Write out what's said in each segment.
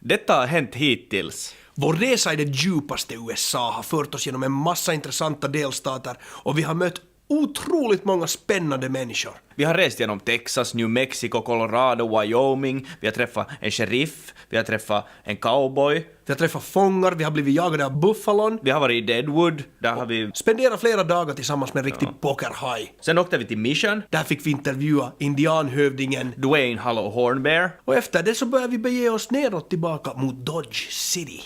Detta har hänt hittills. Vår resa i det djupaste USA har fört oss genom en massa intressanta delstater och vi har mött otroligt många spännande människor. Vi har rest genom Texas, New Mexico, Colorado, Wyoming. Vi har träffat en sheriff, vi har träffat en cowboy. Vi har träffat fångar, vi har blivit jagade av buffalon. Vi har varit i Deadwood, där har vi spenderat flera dagar tillsammans med en riktig pokerhaj. Sen åkte vi till Mission. Där fick vi intervjua indianhövdingen Dwayne Hallow Hornbear. Och efter det så började vi bege oss neråt tillbaka mot Dodge City.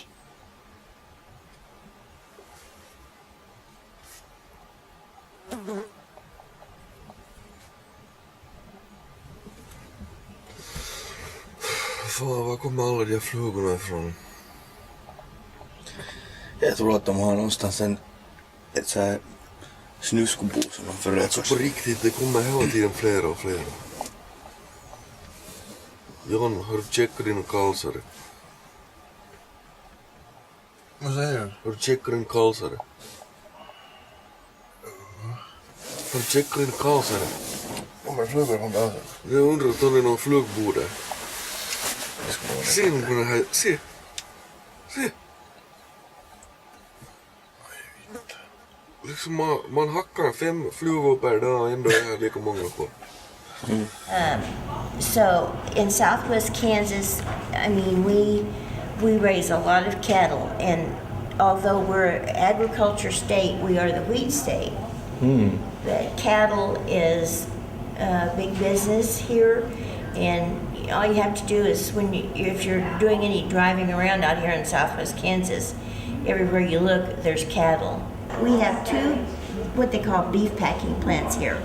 Fan, var kommer alla de här flugorna ifrån? Jag tror att de har någonstans ett så här snuskbo som de förökar. Alltså på riktigt, det kommer hela tiden flera och flera. John, har du checkat dina kalsare? Vad säger du? Har du checkat din kalsare? Har du checkat din kalsare? Kommer det flugor från basen? Jag undrar om det är någon flugbo där. Se nu på den här, se! Liksom man hackar 5 flugor per dag och ändå är lika många kvar. So in southwest Kansas, I mean, we raise a lot of cattle, and although we're an agriculture state, we are the wheat state. The cattle is big business here, and all you have to do is if you're doing any driving around out here in southwest Kansas, everywhere you look, there's cattle. We have 2 what they call beef packing plants here.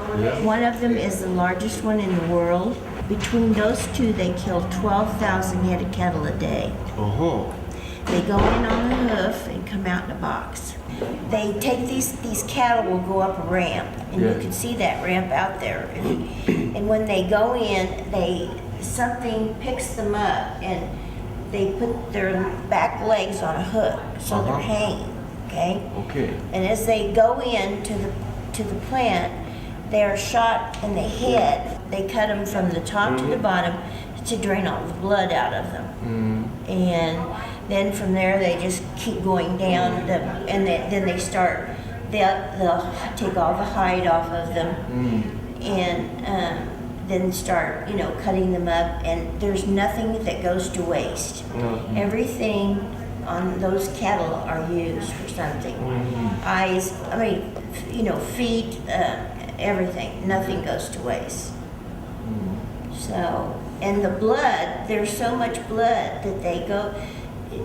One of them is the largest one in the world. Between those 2, they kill 12,000 head of cattle a day. They go in on the hoof and come out in a box. They take these cattle will go up a ramp, and you can see that ramp out there. And when they go in, something picks them up, and they put their back legs on a hook, so they're hanging. Okay. And as they go in to the plant, they are shot in the head. They cut them from the top to the bottom to drain all the blood out of them. And then from there, they just keep going down, and then they start. They'll take all the hide off of them, and then start, cutting them up. And there's nothing that goes to waste. Everything on those cattle are used for something. Eyes, feet, everything. Nothing goes to waste. So, and the blood, there's so much blood that they go.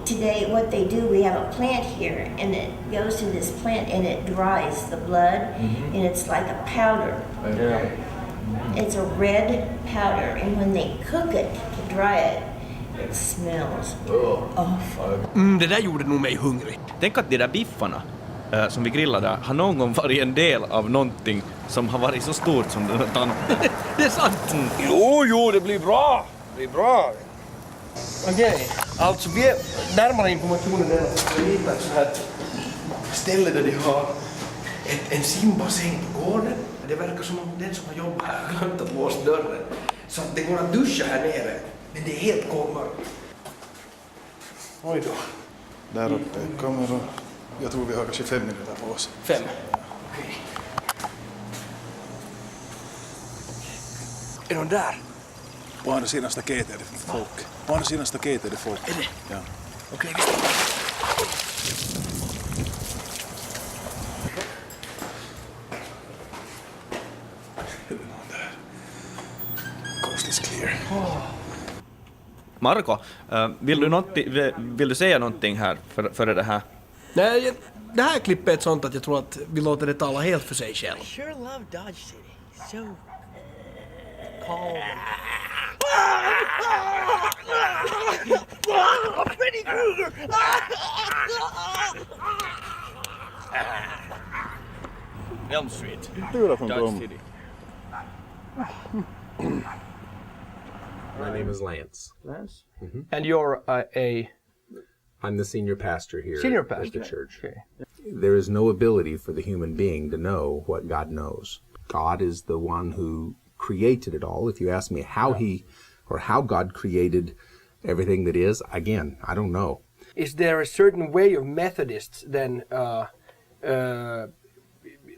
Today, what they do, we have a plant here, and it goes to this plant, and it dries the blood, and it's like a powder. It's a red powder, and when they cook it to dry it, it smells awful. Det där gjorde nog mig hungrig. Tänk att de där biffarna som vi grillade har någon gång varit en del av någonting som har varit så stort som den här tanten. Det är sant. Jo, det blir bra. Det blir bra. Okej, alltså vi är närmare informationen än att vi hittar ett så här ställe där de har en simbassäng på gården. Det verkar som om den som har jobbat här har glömt att låsa dörren. Så att det går att duscha här nere, men det är helt kolmörkt. Oj då. Där uppe kommer och jag tror vi har kanske 5 minuter på oss. 5? Okej. Är de där? På andra sidan staketet är det folk. På andra sidan staketet är det folk. Är det? Ja. Okej, vi stoppar. Coast is clear. Marko, vill du säga någonting här före det här? Nej, det här klippet är ett sånt att jag tror att vi låter det tala helt för sig själv. I sure love Dodge City. So calm. Freddy Krueger! Elm Street. Dodge City. My name is Lance. Lance? And you're I'm the senior pastor here senior at pastor the church. Okay. There is no ability for the human being to know what God knows. God is the one who created it all. If you ask me how God created everything that is? Again, I don't know. Is there a certain way of Methodists then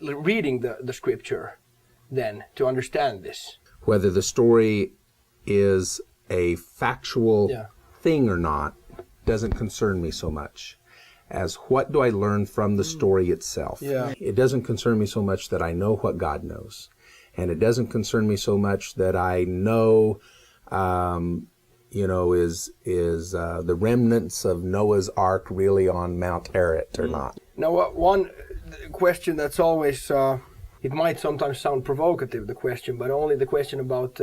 reading the scripture then to understand this? Whether the story is a factual thing or not doesn't concern me so much as what do I learn from the story itself. It doesn't concern me so much that I know what God knows. And it doesn't concern me so much that I know, is the remnants of Noah's Ark really on Mount Ararat or not. Now, one question that's always, it might sometimes sound provocative, the question, but only the question about,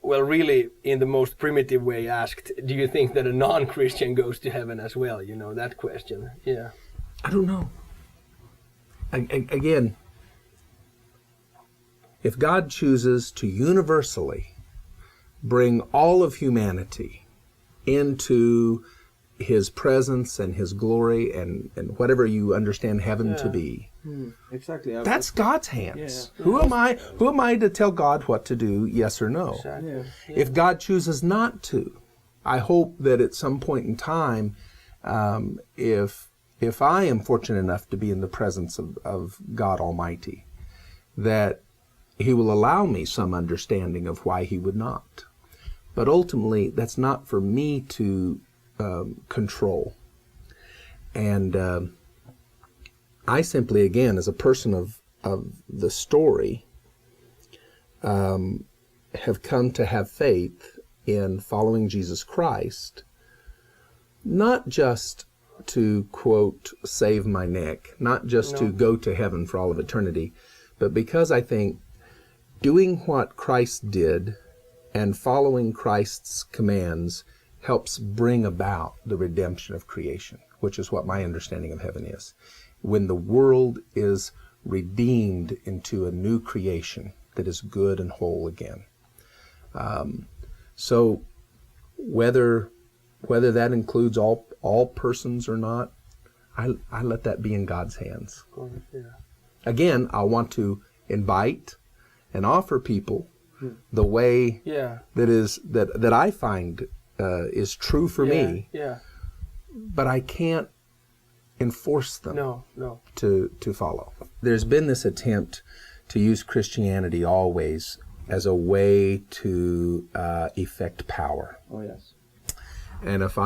really in the most primitive way asked, do you think that a non-Christian goes to heaven as well? You know, that question. Yeah. I don't know. Again, if God chooses to universally bring all of humanity into his presence and his glory and whatever you understand heaven to be, exactly. That's God's hands. Who am I to tell God what to do, yes or no? Exactly. If God chooses not to, I hope that at some point in time, if I am fortunate enough to be in the presence of God Almighty, that he will allow me some understanding of why he would not. But ultimately, that's not for me to control. And I simply, again, as a person of the story, have come to have faith in following Jesus Christ, not just to, quote, save my neck, not just to go to heaven for all of eternity, but because I think doing what Christ did and following Christ's commands helps bring about the redemption of creation, which is what my understanding of heaven is. When the world is redeemed into a new creation that is good and whole again. So whether that includes all persons or not, I let that be in God's hands. Again, I want to invite and offer people the way that I find is true for me. But I can't enforce them to follow. There's been this attempt to use Christianity always as a way to effect power. Oh, yes. And if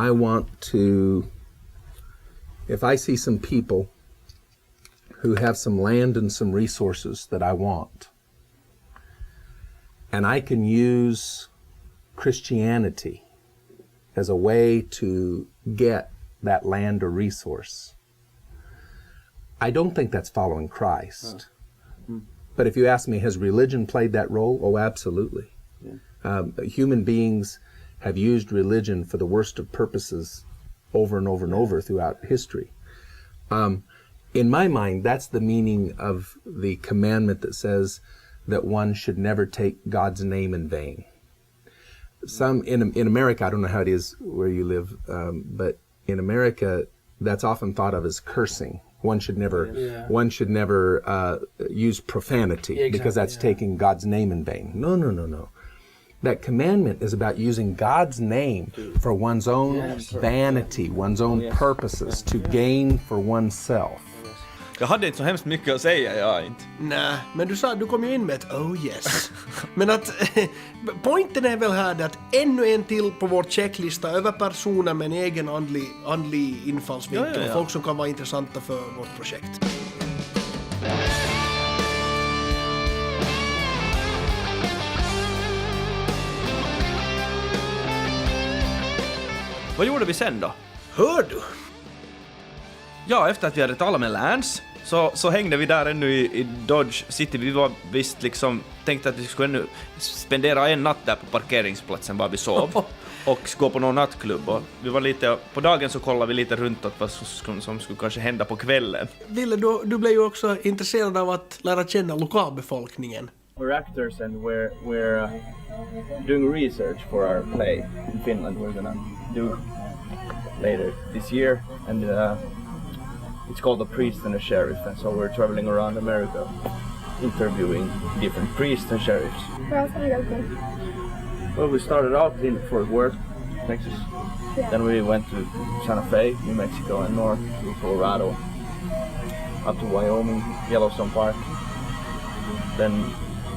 I see some people who have some land and some resources that I want, and I can use Christianity as a way to get that land or resource, I don't think that's following Christ. But if you ask me, has religion played that role? Oh, absolutely. Human beings have used religion for the worst of purposes over and over and over throughout history. In my mind, that's the meaning of the commandment that says that one should never take God's name in vain. Some in America, I don't know how it is where you live, but in America, that's often thought of as cursing. One should never use profanity because that's taking God's name in vain. No. That commandment is about using God's name for one's own vanity, one's own purposes, to gain for oneself. Jag hade inte så hemskt mycket att säga, jag inte. Nej, men du kom ju in med ett oh yes. Men att pointen är väl här att ännu en till på vår checklista över personer med en egen andlig infallsvinkel. Ja. Folk som kan vara intressanta för vårt projekt. Vad gjorde vi sen då? Hör du? Ja, efter att vi hade talat med Lance så hängde vi där ännu i Dodge City. Vi var visst liksom tänkte att vi skulle ännu spendera en natt där på parkeringsplatsen bara vi sov och gå på någon nattklubb. Och vi var lite, på dagen så kollade vi lite runt åt vad som skulle kanske hända på kvällen. Ville, du blev ju också intresserad av att lära känna lokalbefolkningen. We're actors and we're doing research for our play in Finland. We're gonna do later this year, and it's called A Priest and a Sheriff, and so we're traveling around America interviewing different priests and sheriffs. Well, we started out in Fort Worth, Texas. Yeah. Then we went to Santa Fe, New Mexico, and north to Colorado, up to Wyoming, Yellowstone Park, then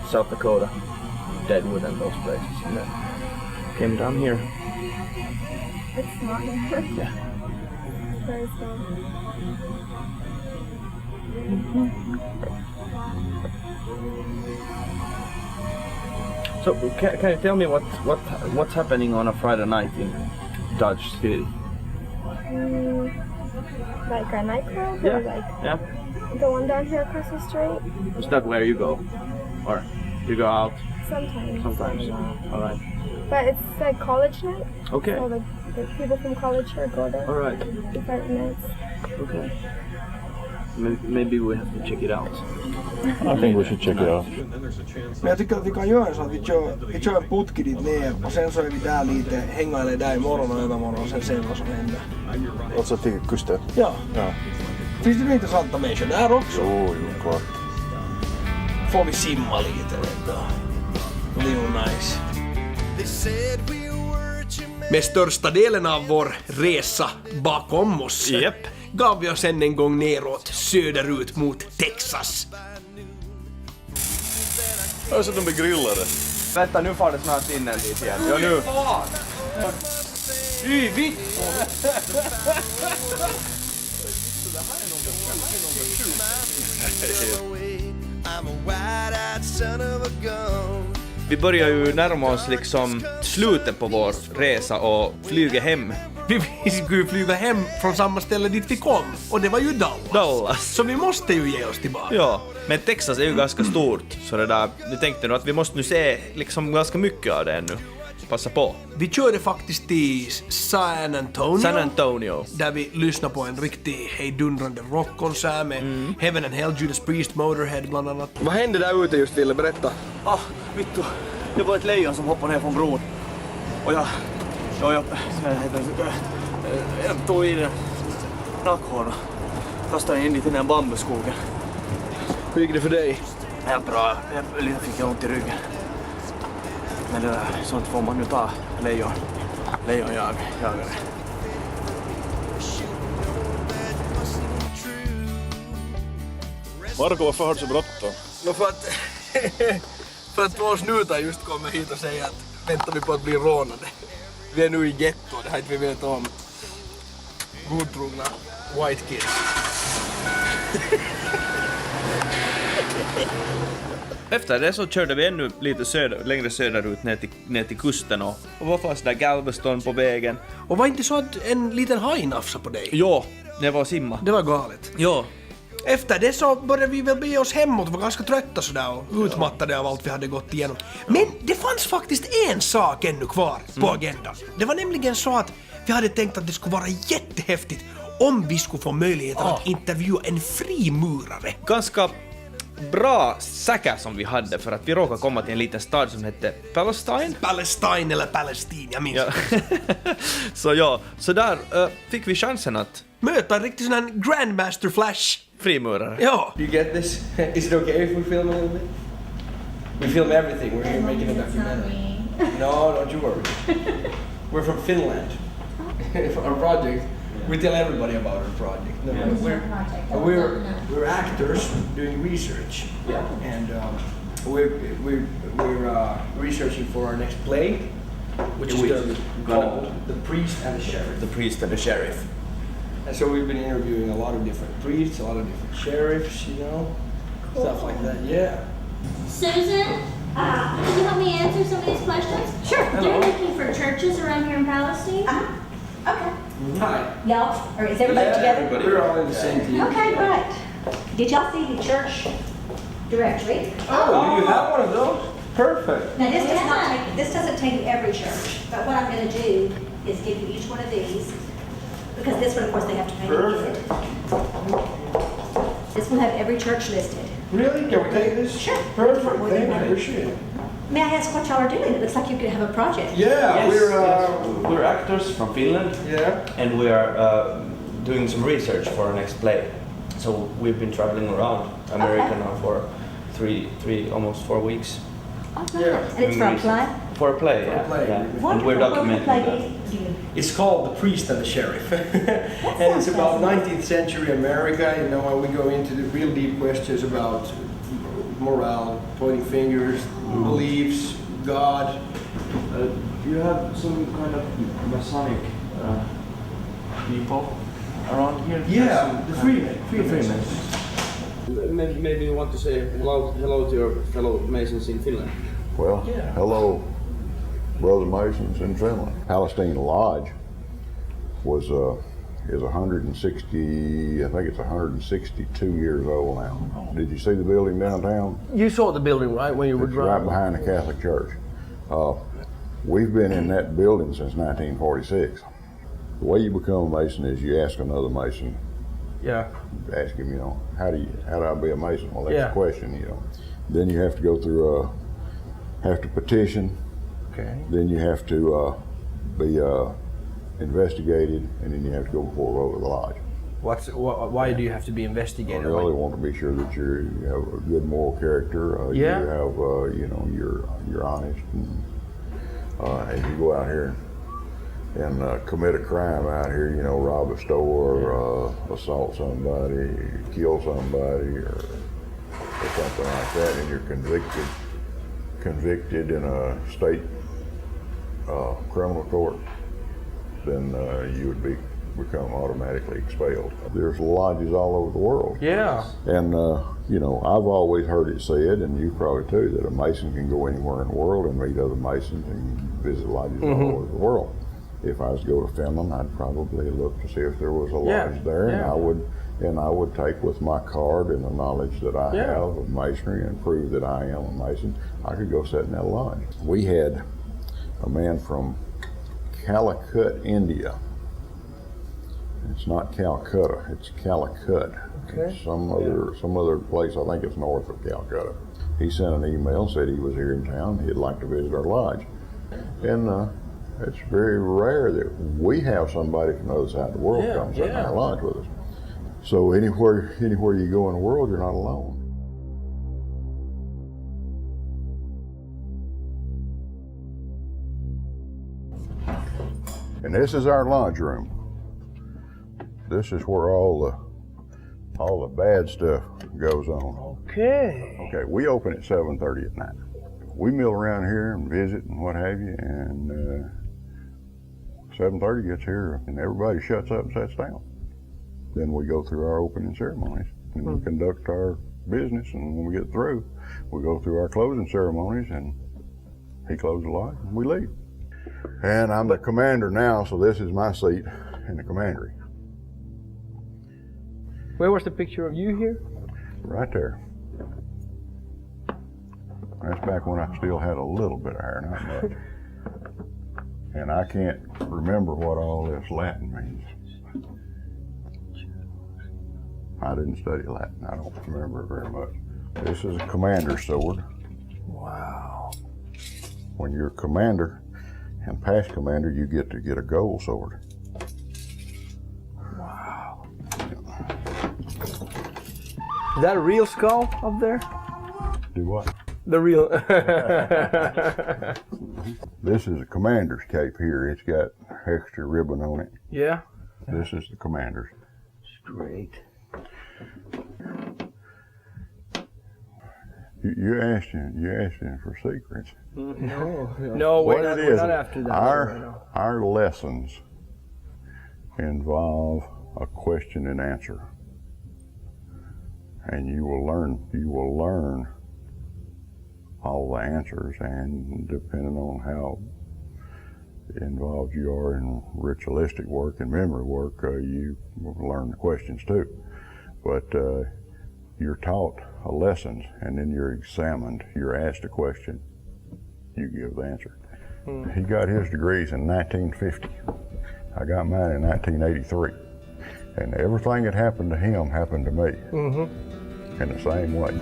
South Dakota, Deadwood, and those places. And then came down here. It's not here. Yeah. Very small. So can you tell me what's happening on a Friday night in Dodge City? Like a nightclub? Yeah. Or like Yeah. the one down here across the street? Is that where you go, or you go out Sometimes. sometimes? All right. But it's like college night. Okay. So the people from college here go there. All right. Different nights. Okay. Maybe we have to check it out. I think we should check it out. Men jag tycker att vi kan göra så att vi kör en putki dit ner och sen så är vi där lite, hängailee där imorgon och övermorgon och sen ser vad som händer. Alltså till kusten? Ja. Ja. Finns det intressanta människor där också? Jo, klart. Får vi simma lite då. Det blir nog nice. Med största delen av vår resa bakom oss gav vi oss än en gång neråt söderut mot Texas. Jag så att de blir grillade. Vänta, nu får det snart in en dit igen. Ja, nu. Fy vitt! Vi börjar ju närma oss liksom slutet på vår resa och flyga hem. Vi skulle ju flyga hem från samma ställe dit vi kom, och det var ju Dallas. Så vi måste ju ge oss tillbaka. Ja, men Texas är ju ganska stort, så det där, vi tänkte nog att vi måste nu se liksom ganska mycket av det ännu. Passa på. Vi körde faktiskt till San Antonio. Där vi lyssnade på en riktig hejdundrande rockkonsert med Heaven and Hell, Judas Priest, Motorhead bland annat. Vad hände där ute just, Ville? Berätta. Vittu, det var ett lejon som hoppade ner från bron. Och jag tog i den nackhåren och kastade in dit i den bambuskogen. Hur gick det för dig? Helt bra, jag fick jag ont i ryggen. Men det där, sånt får man ju ta lejonjagare. Marko, varför har du så bråttom? No, för att två snutar just kommer hit och säger att väntar vi på att bli rånade. Vi är nu i getto, det här inte vi vet om. Godtrogna white kids. Efter det så körde vi ännu lite längre söderut ner till kusten och var fast där Galveston på vägen. Och var inte så att en liten haj nafsade på dig? Ja, det var simma. Det var galet. Ja. Efter det så började vi väl bege oss hemåt och var ganska trötta sådär och utmattade av allt vi hade gått igenom. Men det fanns faktiskt en sak ännu kvar på agendan. Det var nämligen så att vi hade tänkt att det skulle vara jättehäftigt om vi skulle få möjligheten att intervjua en frimurare. Ganska bra säker som vi hade, för att vi råkade komma till en liten stad som hette Palestine eller Palestin, jag minns. Ja. Så där fick vi chansen att möta en riktig sån här Grandmaster Flash frimurare. Ja. Do you get this? Is it okay if we film a little bit? We film everything. We're here making a documentary. No, don't you worry. We're from Finland. Our project. We tell everybody about our project. No, we're actors doing research. Yeah. And we're researching for our next play, which is going to be called The Priest and the Sheriff. The Priest and the Sheriff. And so we've been interviewing a lot of different priests, a lot of different sheriffs, you know, stuff like that. Yeah. Susan, can you help me answer some of these questions? Sure. You're looking for churches around here in Palestine? Okay. Hi. Y'all, or is everybody together? We're all in the same team. Okay, right. Did y'all see the church directory? Oh, do you have one of those? Perfect. Now this doesn't take you every church, but what I'm going to do is give you each one of these, because this one, of course, they have to pay. Perfect. This will have every church listed. Really? Can we take this? Sure. Perfect. Thank you. Appreciate it. May I ask what y'all are doing? It looks like you could have a project. Yeah, We're actors from Finland. Yeah. And we are doing some research for our next play. So we've been traveling around America now for three, almost 4 weeks. Yeah. And it's for a play? For a play, For a play. yeah. And Wonderful. we're What's the documenting play that. do? It's called The Priest and the Sheriff. And it's about 19th century America, you know, and we go into the real deep questions about morale, pointing fingers, beliefs, God. You have some kind of Masonic people around here? Yeah, the Freemen. Maybe you want to say hello to your fellow Masons in Finland. Well, Yeah. hello, Brother Masons in Finland. Palestine Lodge was is 160, I think it's 162 years old now. Did you see the building downtown? You saw the building, right, when you were It's right driving? behind the Catholic Church. We've been in that building since 1946. The way you become a Mason is you ask another Mason, Yeah. ask him, you know, how do I be a Mason? Well, that's Yeah. the question, you know. Then you have to go through, have to petition. Okay. Then you have to be investigated, and then you have to go before a vote of the lodge. Why do you have to be investigated? Well, they want to be sure that you have a good moral character. Yeah. You have, you know, you're honest, and as you go out here and commit a crime out here, you know, rob a store, assault somebody, kill somebody, or something like that, and you're convicted in a state criminal court, then you would become automatically expelled. There's lodges all over the world. Yeah. And, you know, I've always heard it said, and you probably too, that a Mason can go anywhere in the world and meet other Masons and visit lodges all over the world. If I was to go to Finland, I'd probably look to see if there was a lodge there, and I would take with my card and the knowledge that I have of Masonry and prove that I am a Mason, I could go sit in that lodge. We had a man from Calicut, India. It's not Calcutta, it's Calicut. Okay. It's some other place, I think it's north of Calcutta. He sent an email, said he was here in town, he'd like to visit our lodge. And it's very rare that we have somebody from the other side of the world come sit in our lodge with us. So anywhere you go in the world, you're not alone. And this is our lodge room. This is where all the bad stuff goes on. Okay. Okay, we open at 7:30 at night. We mill around here and visit and what have you, and 7:30 gets here and everybody shuts up and sits down. Then we go through our opening ceremonies and we conduct our business, and when we get through, we go through our closing ceremonies, and he closes the lodge and we leave. And I'm the commander now, so this is my seat in the commandery. Where was the picture of you here? Right there. That's back when I still had a little bit of hair, not much. And I can't remember what all this Latin means. I didn't study Latin. I don't remember it very much. This is a commander's sword. Wow. When you're a commander and past commander, you get to get a gold sword. Wow. Is that a real skull up there? Do what? The real. This is a commander's cape here. It's got extra ribbon on it. Yeah. This is the commander's. Great. You asking for secrets. No, What we're not after that. Our lessons involve a question and answer, and you will learn all the answers, and depending on how involved you are in ritualistic work and memory work, you will learn the questions too. But you're taught lessons, and then you're examined. You're asked a question, you give the answer. He got his degrees in 1950. I got mine in 1983. And everything that happened to him happened to me in the same way.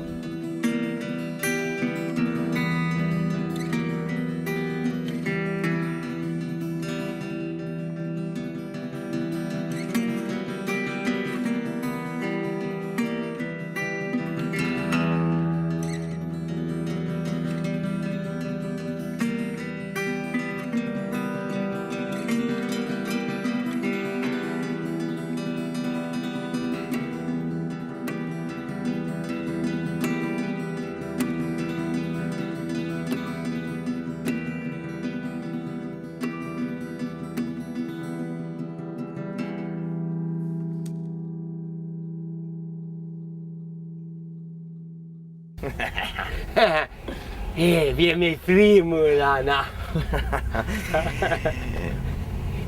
Hej, vi är med i frimurarna.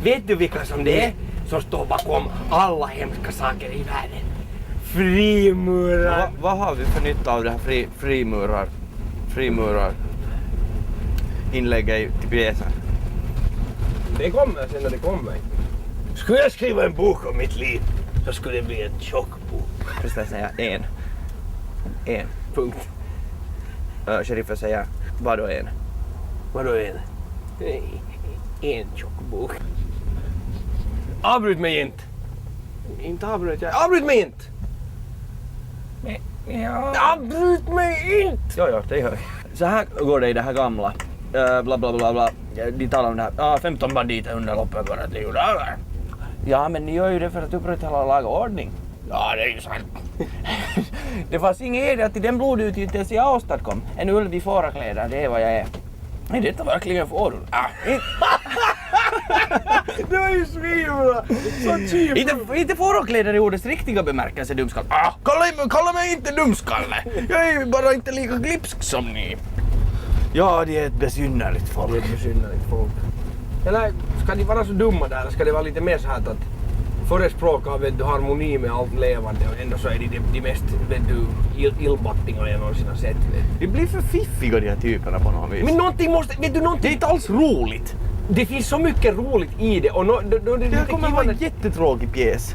Vet du vilka som det är som står bakom alla hemska saker i världen? Frimurar. Vad har vi för nytta av det här frimurar inlägget i pjäsen? Det kommer sen när det kommer. Skulle jag skriva en bok om mitt liv så skulle det bli en tjock bok. Precis säga en. Punkt. Sheriffen säger vadå en? Vadå en? En tjock bok. Avbryt mig inte. Inte avbryt jag. Avbryt mig inte! Ja. Avbryt mig inte! Ja, det gör jag. Så här går det i det här gamla. Bla bla bla bla. De talar om det här. 15 banditer under loppet går ett liv. Ja, men ni gör ju det för att upprätthålla och laga ordning. Ja, det är ju sant. Det fanns ingen idé till den blodutgjutelse jag åstadkom. En ulv i fårakläder, det är vad jag är. Är detta verkligen fåror? Det var ju svinbra! Så cheap! Inte fårakläder i ordets riktiga bemärkelse, dumskalle. Kalla mig inte dumskalle! Jag är ju bara inte lika glipsk som ni. Ja, det är ett besynnerligt folk. Eller ska de vara så dumma där? Ska det vara lite mer så här att förespråka harmoni med allt levande och ändå så är de mest illbattingar jag någonsin har sett. Det blir för fiffiga de här typerna på något vis. Men någonting måste, vet du någonting? Det är inte alls roligt. Det finns så mycket roligt i det och det kommer vara en jättetråkig pjäs.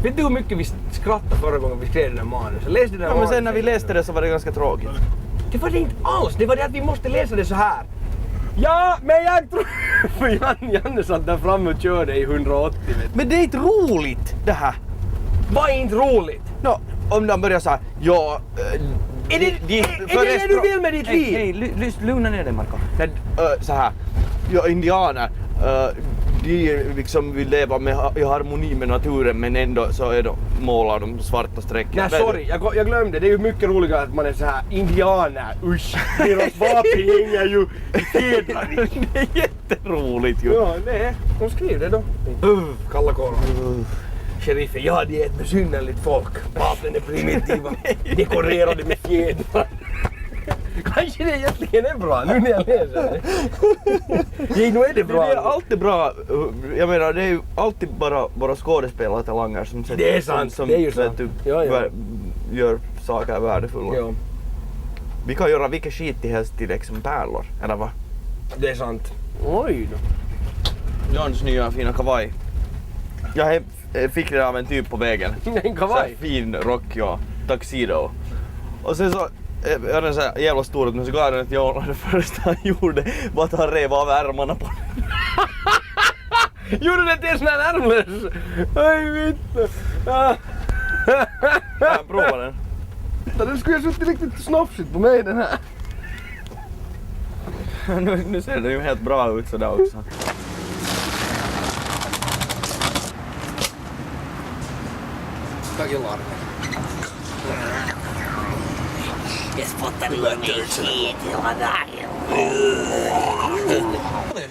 Vet du hur mycket vi skrattade förra gången vi skrev den här manus? Men sen när vi läste det så var det ganska tråkigt. Det var det inte alls, det var det att vi måste läsa det så här. Ja, men jag tror... För Janne satt där framme och körde i 180. Men det är inte roligt det här. Vad är inte roligt? Om de börjar såhär, ja... Är det du vill med ditt liv? Nej, lugna ner dig Marko. Så här, ja, indianer, de liksom vill leva i harmoni med naturen men ändå så är de målar de svarta strecken. Nej, sorry, jag glömde. Det är ju mycket roligare att man är så här indianer, usch. Deras vapen hänger ju i fjädrar. Det är jätteroligt ju. Ja, nej. De skriver det då. Kalla kåren. Sheriffen, ja det är ett besynnerligt folk. Vapnen är primitiva, dekorerade med fjädrar. Kanske det egentligen är bra nu när jag läser det. Ja, nu är det bra. Det är alltid bra. Jag menar, det är ju alltid bara våra skådespelare talanger som det är sant, som det är ju sant. Gör saker värdefulla. Ja. Vi kan göra vilka skit till helst till liksom pärlor, eller vad? Det är sant. Oj då. Johns nya fina kavaj. Jag fick det av en typ på vägen. En kavaj? Så fin rock, ja. Tuxedo. Och sen så jag hade en så jävla stor ut, men så gav den till Jonas. Det första han gjorde var att han rev av ärmarna på den. Gjorde det till en sån här ärmlös? Oj, vittu. Jag provar den. Den skulle ju suttit riktigt snopsigt på mig den här. Nu ser den ju helt bra ut sådär också.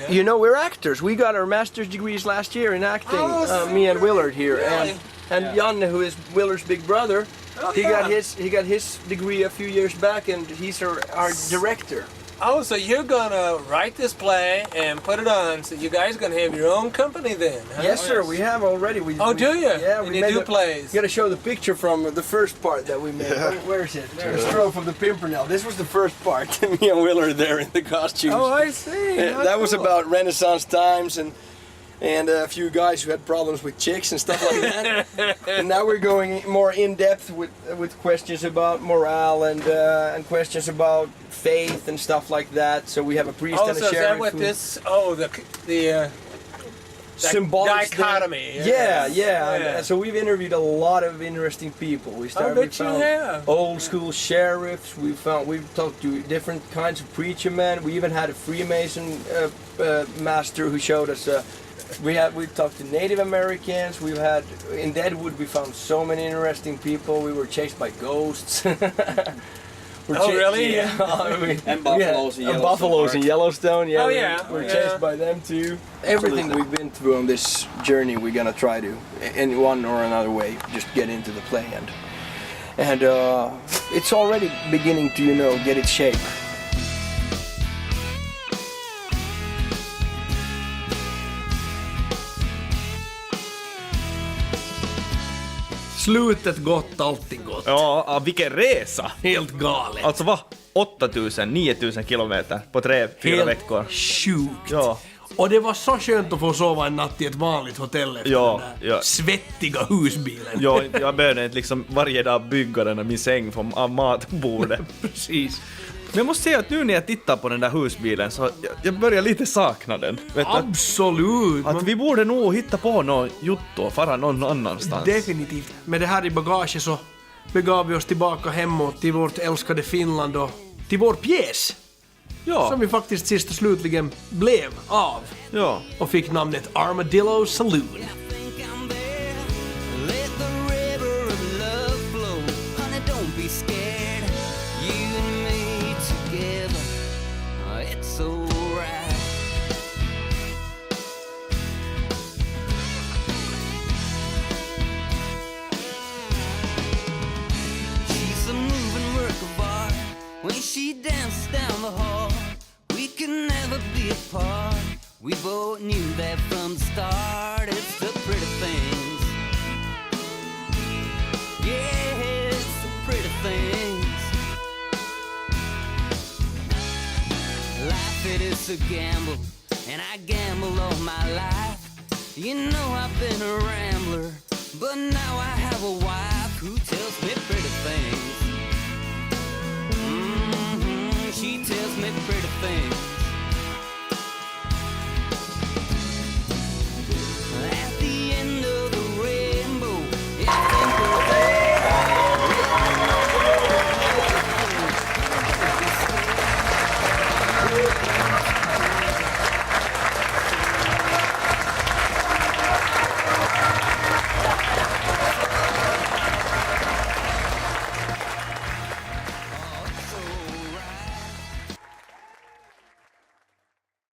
You know, we're actors. We got our master's degrees last year in acting, me and Willard here. And Janne, who is Willard's big brother, he got his degree a few years back and he's our director. Oh, so you're gonna write this play and put it on, so you guys are gonna have your own company then, huh? Yes, sir, we have already. Do you? Yeah, and we you do plays. You gotta show the picture from the first part that we made. Where is it? There's Stroke of the Pimpernel. This was the first part. Me and Willard there in the costumes. Oh, I see. That was about Renaissance times and a few guys who had problems with chicks and stuff like that. And now we're going more in depth with questions about morale and questions about faith and stuff like that. So we have a priest and a sheriff. So is that what this? Oh, the symbolic dichotomy. Yeah. And so we've interviewed a lot of interesting people. We found old school sheriffs. We've talked to different kinds of preacher men. We even had a Freemason master who showed us. We've talked to Native Americans. We've had in Deadwood. We found so many interesting people. We were chased by ghosts. Really? Yeah. And buffaloes in Yellowstone. Buffaloes in Yellowstone. Yeah. Oh yeah. We're chased by them too. Everything we've been through on this journey, we're gonna try to, in one or another way, just get into the play And it's already beginning to, get its shape. Slutet gott, allting gott. Ja, vilken resa! Helt galet. Alltså vad? 8000-9000 kilometer på 3-4 veckor. Sjukt. Ja. Och det var så skönt att få sova en natt i ett vanligt hotell efter den där svettiga husbilen. Ja, jag behövde inte liksom varje dag bygga den av min säng av matbordet. Precis. Men jag måste säga att nu när jag tittar på den där husbilen så jag börjar lite sakna den. Absolut. Att vi borde nog hitta på något jutto och fara någon annanstans. Definitivt. Med det här i bagaget så begav vi oss tillbaka hemåt till vårt älskade Finland och till vår pjäs. Ja. Som vi faktiskt sist och slutligen blev av. Ja. Och fick namnet Armadillo Saloon. When she dances down the hall, we can never be apart. We both knew that from the start. It's the pretty things. Yeah, it's the pretty things. Life, it is a gamble, and I gamble all my life. You know I've been a rambler, but now I have a wife who tells me pretty things. She tells me pretty things.